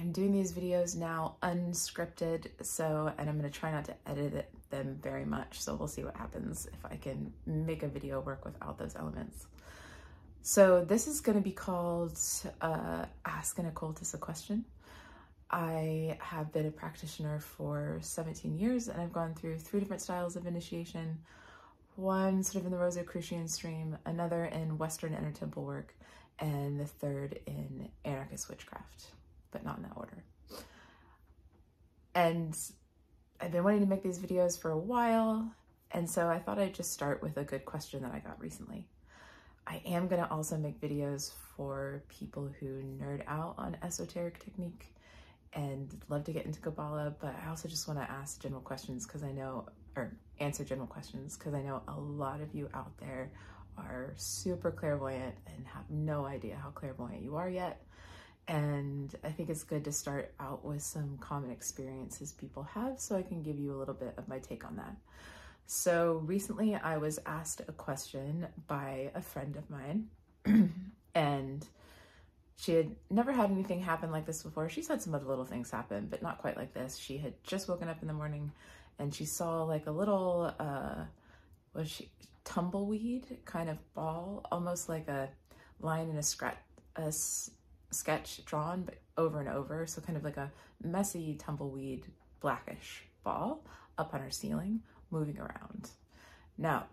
I'm doing these videos now unscripted, and I'm going to try not to edit them very much, so we'll see what happens if I can make a video work without those elements. So this is going to be called Ask an Occultist a Question. I have been a practitioner for 17 years, and I've gone through 3 different styles of initiation. One sort of in the Rosicrucian stream, another in Western Inner Temple work, and the third in anarchist witchcraft, but not in that order. And I've been wanting to make these videos for a while, and so I thought I'd just start with a good question that I got recently. I am going to also make videos for people who nerd out on esoteric technique and love to get into Kabbalah, but I also just want to ask general questions because I know, or answer general questions, because I know a lot of you out there are super clairvoyant and have no idea how clairvoyant you are yet. And I think it's good to start out with some common experiences people have so I can give you a little bit of my take on that. So recently I was asked a question by a friend of mine and she had never had anything happen like this before. She's had some other little things happen, but not quite like this. She had just woken up in the morning and she saw like a little, tumbleweed kind of ball, almost like a line in a sketch drawn, but over and over. So kind of like a messy tumbleweed, blackish ball up on her ceiling, moving around. Now,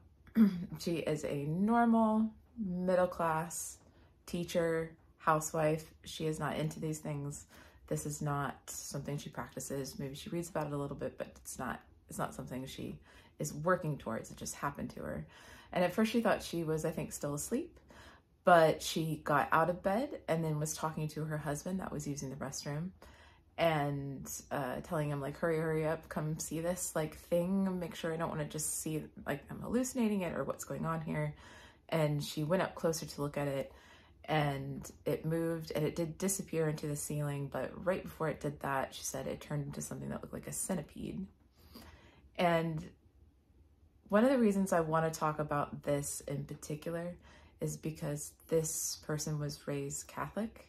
she is a normal, middle-class teacher, housewife. She is not into these things. This is not something she practices. Maybe she reads about it a little bit, but it's not something she is working towards. It just happened to her. And at first she thought she was, I think, still asleep, but she got out of bed and then was talking to her husband that was using the restroom and telling him like, hurry up, come see this like thing. Make sure I don't want to just see like I'm hallucinating it or what's going on here. And she went up closer to look at it and it moved and it did disappear into the ceiling. But right before it did that, she said it turned into something that looked like a centipede. And one of the reasons I want to talk about this in particular is because this person was raised Catholic.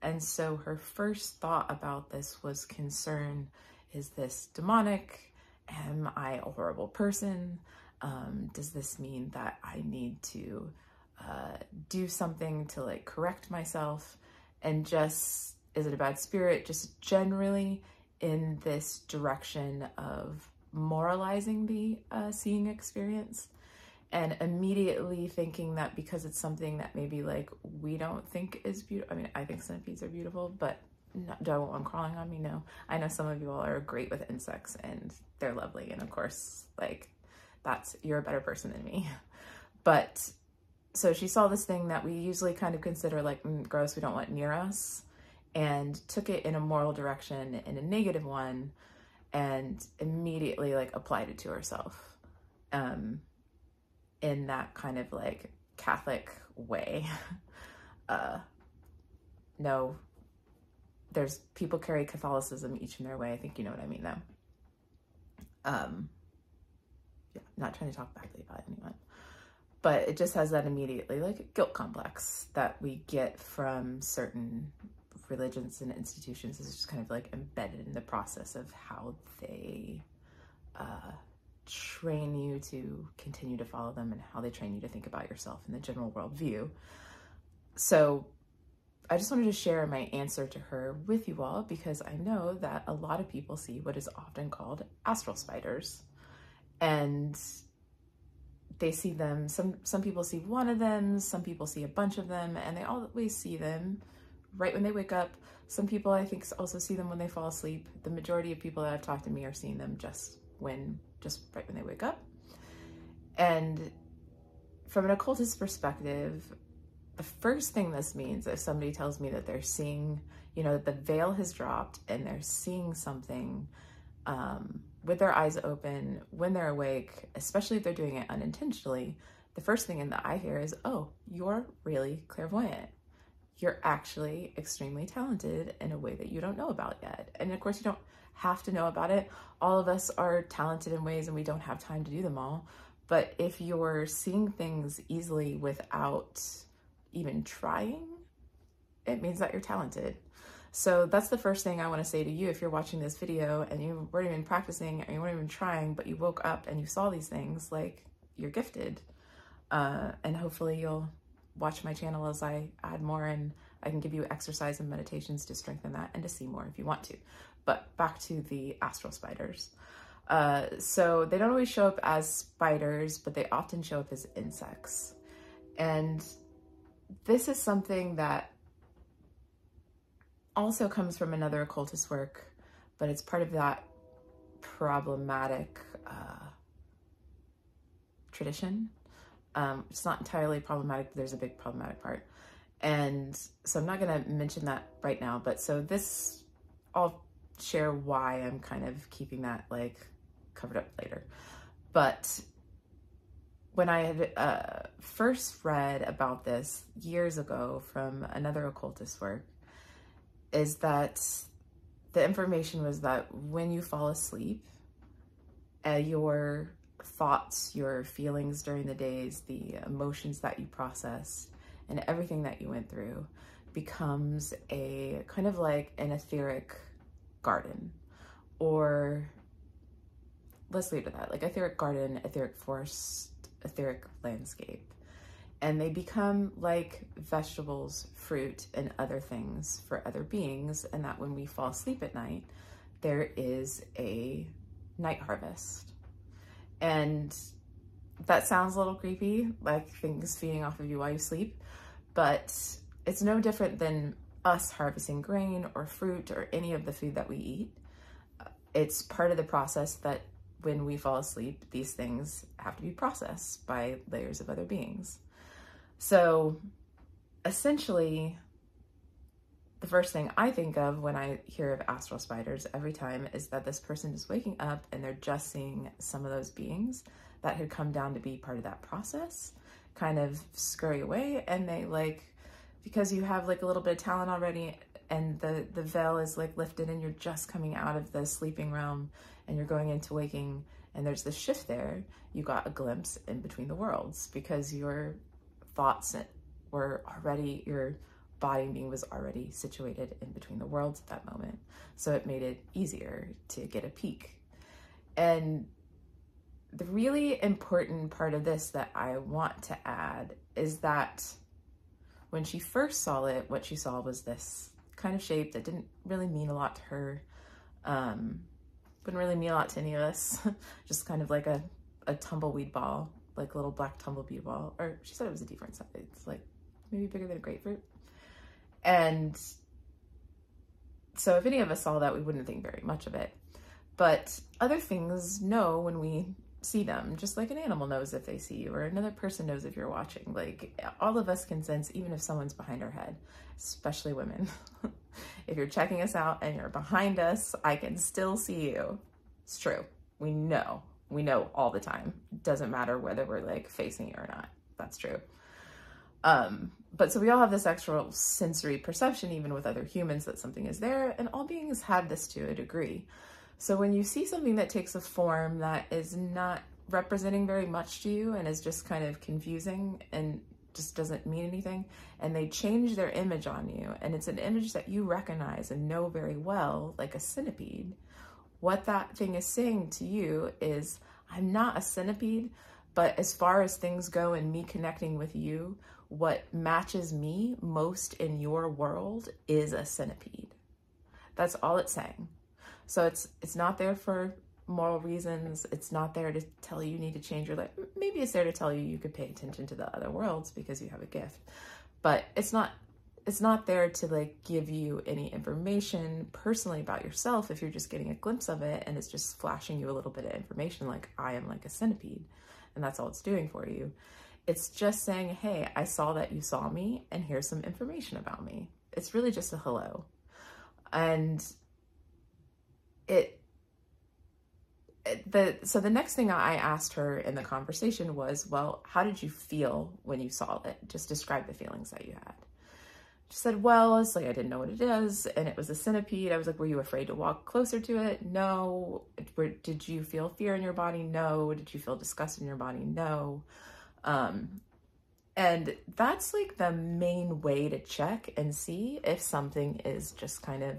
And so her first thought about this was concern. Is this demonic? Am I a horrible person? Does this mean that I need to do something to like correct myself? And just, is it a bad spirit? Just generally in this direction of moralizing the seeing experience, and immediately thinking that because it's something that maybe like we don't think is beautiful. I mean, I think centipedes are beautiful, but do I want one crawling on me? No. I know some of you all are great with insects and they're lovely, and of course, like you're a better person than me. But so she saw this thing that we usually kind of consider like gross, we don't want near us, and took it in a moral direction, in a negative one, and immediately like applied it to herself in that kind of like Catholic way. No, there's people carry Catholicism each in their way. I think you know what I mean though. Yeah, not trying to talk badly about anyone, but it just has that immediately like guilt complex that we get from certain religions and institutions. Is just kind of like embedded in the process of how they train you to continue to follow them and how they train you to think about yourself in the general worldview. So I just wanted to share my answer to her with you all because I know that a lot of people see what is often called astral spiders, and they see them, some people see one of them, some people see a bunch of them, and they always see them right when they wake up. Some people I think also see them when they fall asleep. The majority of people that have talked to me are seeing them just right when they wake up. And from an occultist perspective, the first thing this means, if somebody tells me that they're seeing, you know, that the veil has dropped and they're seeing something with their eyes open when they're awake, especially if they're doing it unintentionally, the first thing in that I hear is, oh, you're really clairvoyant. You're actually extremely talented in a way that you don't know about yet. And of course you don't have to know about it. All of us are talented in ways and we don't have time to do them all. But if you're seeing things easily without even trying, it means that you're talented. So that's the first thing I want to say to you. If you're watching this video and you weren't even practicing or you weren't even trying, but you woke up and you saw these things, like, you're gifted. And hopefully you'll watch my channel as I add more, and I can give you exercise and meditations to strengthen that and to see more if you want to. But back to the astral spiders. So they don't always show up as spiders, but they often show up as insects. And this is something that also comes from another occultist work, but it's part of that problematic tradition. It's not entirely problematic, but there's a big problematic part. And so I'm not going to mention that right now, but so this, I'll share why I'm kind of keeping that like covered up later. But when I had first read about this years ago from another occultist work, is that the information was that when you fall asleep, your thoughts, your feelings during the days, the emotions that you process, and everything that you went through becomes a kind of like an etheric garden, or let's leave it at that, like etheric garden, etheric forest, etheric landscape. And they become like vegetables, fruit, and other things for other beings. And that when we fall asleep at night, there is a night harvest. And that sounds a little creepy, like things feeding off of you while you sleep, but it's no different than us harvesting grain or fruit or any of the food that we eat. It's part of the process that when we fall asleep, these things have to be processed by layers of other beings. So essentially, the first thing I think of when I hear of astral spiders every time is that this person is waking up and they're just seeing some of those beings that had come down to be part of that process kind of scurry away, and they like, because you have like a little bit of talent already and the veil is like lifted and you're just coming out of the sleeping realm and you're going into waking, and there's this shift there, you got a glimpse in between the worlds because your thoughts were already, your body and being was already situated in between the worlds at that moment. So it made it easier to get a peek. And the really important part of this that I want to add is that when she first saw it, what she saw was this kind of shape that didn't really mean a lot to her. Wouldn't really mean a lot to any of us. Just kind of like a tumbleweed ball, like a little black tumbleweed ball. Or she said it was a different size. It's like maybe bigger than a grapefruit. And so if any of us saw that, we wouldn't think very much of it. But other things know when we see them, just like an animal knows if they see you, or another person knows if you're watching. Like all of us can sense, even if someone's behind our head, especially women. If you're checking us out and you're behind us, I can still see you. It's true. We know all the time. It doesn't matter whether we're like facing you or not. That's true. But so we all have this extra sensory perception, even with other humans, that something is there, and all beings have this to a degree. So when you see something that takes a form that is not representing very much to you and is just kind of confusing and just doesn't mean anything, and they change their image on you, and it's an image that you recognize and know very well, like a centipede, what that thing is saying to you is, I'm not a centipede, but as far as things go and me connecting with you, what matches me most in your world is a centipede. That's all it's saying. So it's not there for moral reasons. It's not there to tell you need to change your life. Maybe it's there to tell you you could pay attention to the other worlds because you have a gift. But it's not there to like give you any information personally about yourself if you're just getting a glimpse of it and it's just flashing you a little bit of information like I am like a centipede, and that's all it's doing for you. It's just saying, hey, I saw that you saw me and here's some information about me. It's really just a hello. And so the next thing I asked her in the conversation was, well, how did you feel when you saw it? Just describe the feelings that you had. She said, well, it's like, I didn't know what it is, and it was a centipede. I was like, were you afraid to walk closer to it? No. Did you feel fear in your body? No. Did you feel disgust in your body? No. And that's like the main way to check and see if something is just kind of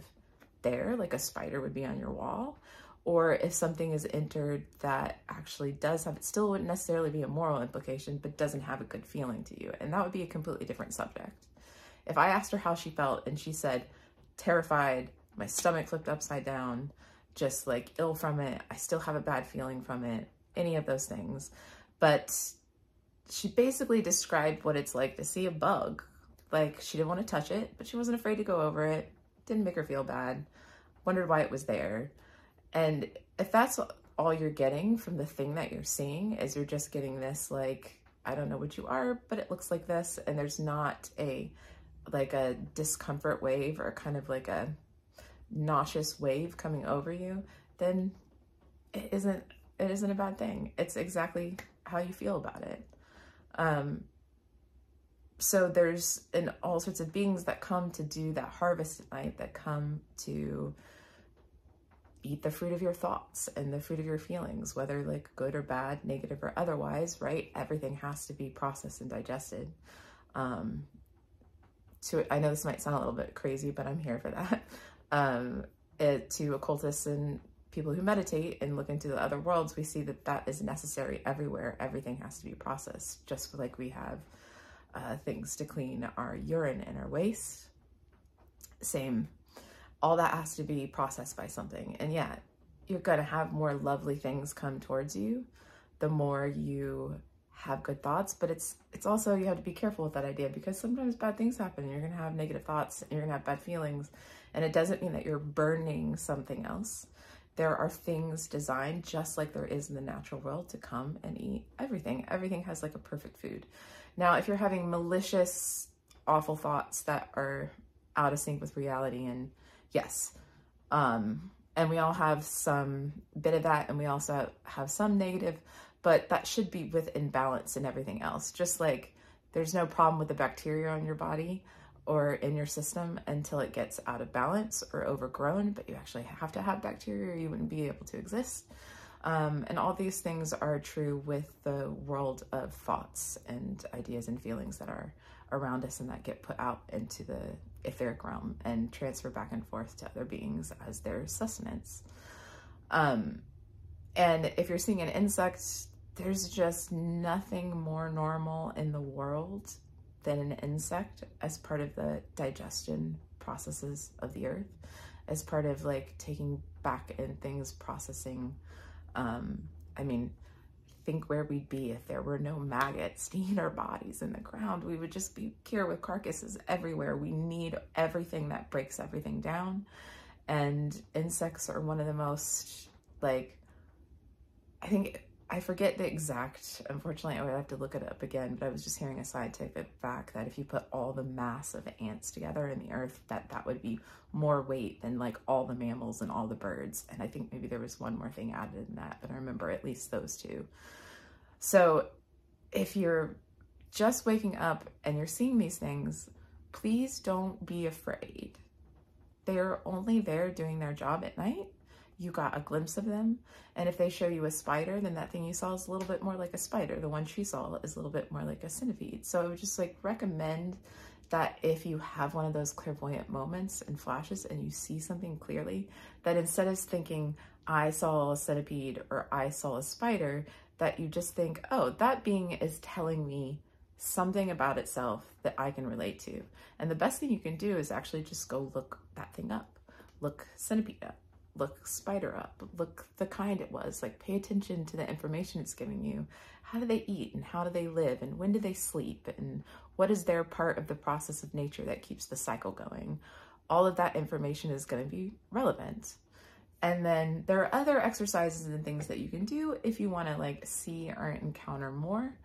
there, like a spider would be on your wall, or if something is entered that actually does have, it still wouldn't necessarily be a moral implication, but doesn't have a good feeling to you. And that would be a completely different subject. If I asked her how she felt and she said, terrified, my stomach flipped upside down, just like ill from it, I still have a bad feeling from it, any of those things. But she basically described what it's like to see a bug. Like, she didn't want to touch it, but she wasn't afraid to go over it. Didn't make her feel bad. Wondered why it was there. And if that's all you're getting from the thing that you're seeing, is you're just getting this, like, I don't know what you are, but it looks like this, and there's not a, like a discomfort wave or kind of like a nauseous wave coming over you, then it isn't a bad thing. It's exactly how you feel about it. So there's all sorts of beings that come to do that harvest at night, that come to eat the fruit of your thoughts and the fruit of your feelings, whether like good or bad, negative or otherwise, right? Everything has to be processed and digested. I know this might sound a little bit crazy, but I'm here for that. To occultists and people who meditate and look into the other worlds, we see that that is necessary everywhere. Everything has to be processed, just like we have things to clean our urine and our waste. Same, all that has to be processed by something. And yeah, you're gonna have more lovely things come towards you the more you have good thoughts, but it's also, you have to be careful with that idea, because sometimes bad things happen and you're gonna have negative thoughts and you're gonna have bad feelings, and it doesn't mean that you're burning something else. There are things designed, just like there is in the natural world, to come and eat everything. Everything has like a perfect food. Now, if you're having malicious, awful thoughts that are out of sync with reality, and yes, and we all have some bit of that, and we also have some negative, but that should be within balance and everything else. Just like there's no problem with the bacteria on your body or in your system until it gets out of balance or overgrown, but you actually have to have bacteria or you wouldn't be able to exist. And all these things are true with the world of thoughts and ideas and feelings that are around us and that get put out into the etheric realm and transfer back and forth to other beings as their sustenance. And if you're seeing an insect, there's just nothing more normal in the world than an insect as part of the digestion processes of the earth, as part of like taking back in things, processing. I mean, think where we'd be if there were no maggots to eat our bodies in the ground. We would just be here with carcasses everywhere. We need everything that breaks everything down. And insects are one of the most, like, I forget the exact, unfortunately, I would have to look it up again, but I was just hearing a scientific fact that if you put all the mass of ants together in the earth, that would be more weight than like all the mammals and all the birds. And I think maybe there was one more thing added in that, but I remember at least those two. So if you're just waking up and you're seeing these things, please don't be afraid. They're only there doing their job at night. You got a glimpse of them. And if they show you a spider, then that thing you saw is a little bit more like a spider. The one she saw is a little bit more like a centipede. So I would just like recommend that if you have one of those clairvoyant moments and flashes and you see something clearly, that instead of thinking, I saw a centipede or I saw a spider, that you just think, oh, that being is telling me something about itself that I can relate to. And the best thing you can do is actually just go look that thing up. Look centipede up. Look spider up, look the kind it was, like pay attention to the information it's giving you. How do they eat and how do they live and when do they sleep and what is their part of the process of nature that keeps the cycle going? All of that information is going to be relevant. And then there are other exercises and things that you can do if you want to like see or encounter more.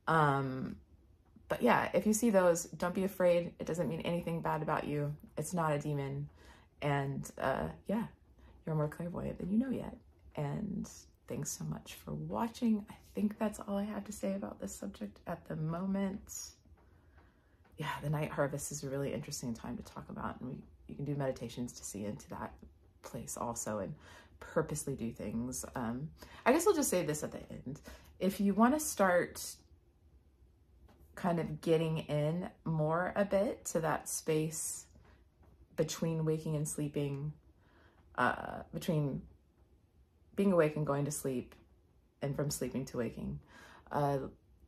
But yeah, if you see those, don't be afraid. It doesn't mean anything bad about you. It's not a demon. And yeah. You're more clairvoyant than you know yet. And thanks so much for watching. I think that's all I have to say about this subject at the moment. Yeah, the night harvest is a really interesting time to talk about. And you can do meditations to see into that place also and purposely do things. I guess I'll just say this at the end. If you want to start kind of getting in more a bit to that space between waking and sleeping, between being awake and going to sleep, and from sleeping to waking.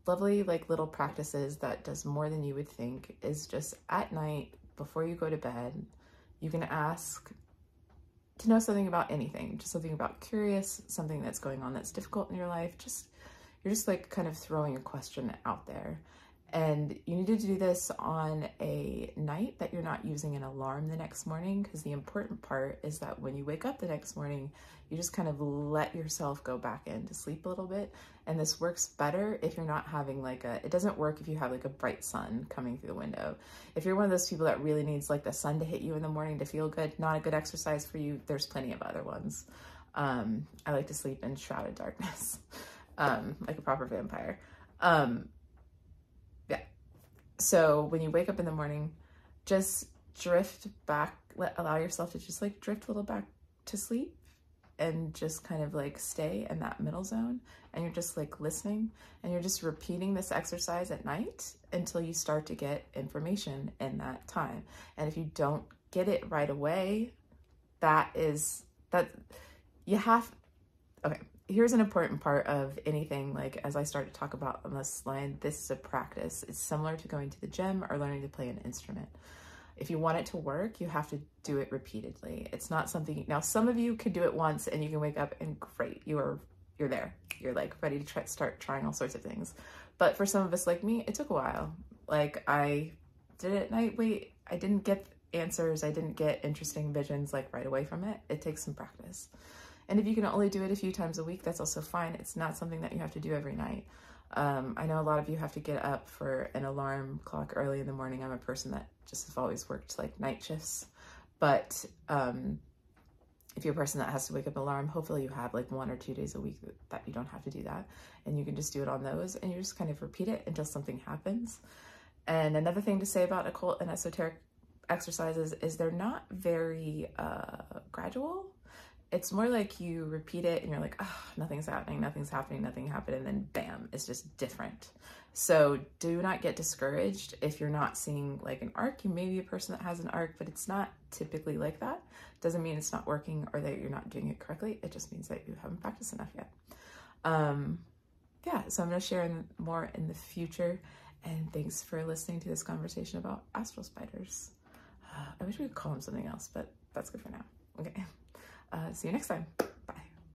Lovely like little practices that does more than you would think is just at night before you go to bed, you can ask to know something about anything, just something about curious, something that's going on that's difficult in your life. You're just like kind of throwing a question out there. And you need to do this on a night that you're not using an alarm the next morning, because the important part is that when you wake up the next morning, you just kind of let yourself go back into sleep a little bit. And this works better if you're not having like it doesn't work if you have like a bright sun coming through the window. If you're one of those people that really needs like the sun to hit you in the morning to feel good, not a good exercise for you, there's plenty of other ones. I like to sleep in shrouded darkness, like a proper vampire. Yeah. So when you wake up in the morning, just drift back, allow yourself to just like drift a little back to sleep and just kind of like stay in that middle zone. And you're just like listening, and you're just repeating this exercise at night until you start to get information in that time. And if you don't get it right away, okay, here's an important part of anything, like as I start to talk about on this line, this is a practice. It's similar to going to the gym or learning to play an instrument. If you want it to work, you have to do it repeatedly. It's not something, now some of you can do it once and you can wake up and great, you're there. You're like ready to start trying all sorts of things. But for some of us like me, it took a while. Like I did it at night, I didn't get answers. I didn't get interesting visions like right away from it. It takes some practice. And if you can only do it a few times a week, that's also fine. It's not something that you have to do every night. I know a lot of you have to get up for an alarm clock early in the morning. I'm a person that just has always worked like night shifts. But if you're a person that has to wake up an alarm, hopefully you have like 1 or 2 days a week that you don't have to do that. And you can just do it on those, and you just kind of repeat it until something happens. And another thing to say about occult and esoteric exercises is they're not very gradual. It's more like you repeat it and you're like, oh, nothing's happening, nothing happened, and then bam, it's just different. So do not get discouraged if you're not seeing like an arc. You may be a person that has an arc, but it's not typically like that. Doesn't mean it's not working or that you're not doing it correctly. It just means that you haven't practiced enough yet. Yeah, so I'm going to share more in the future. And thanks for listening to this conversation about astral spiders. I wish we could call them something else, but that's good for now. Okay. See you next time.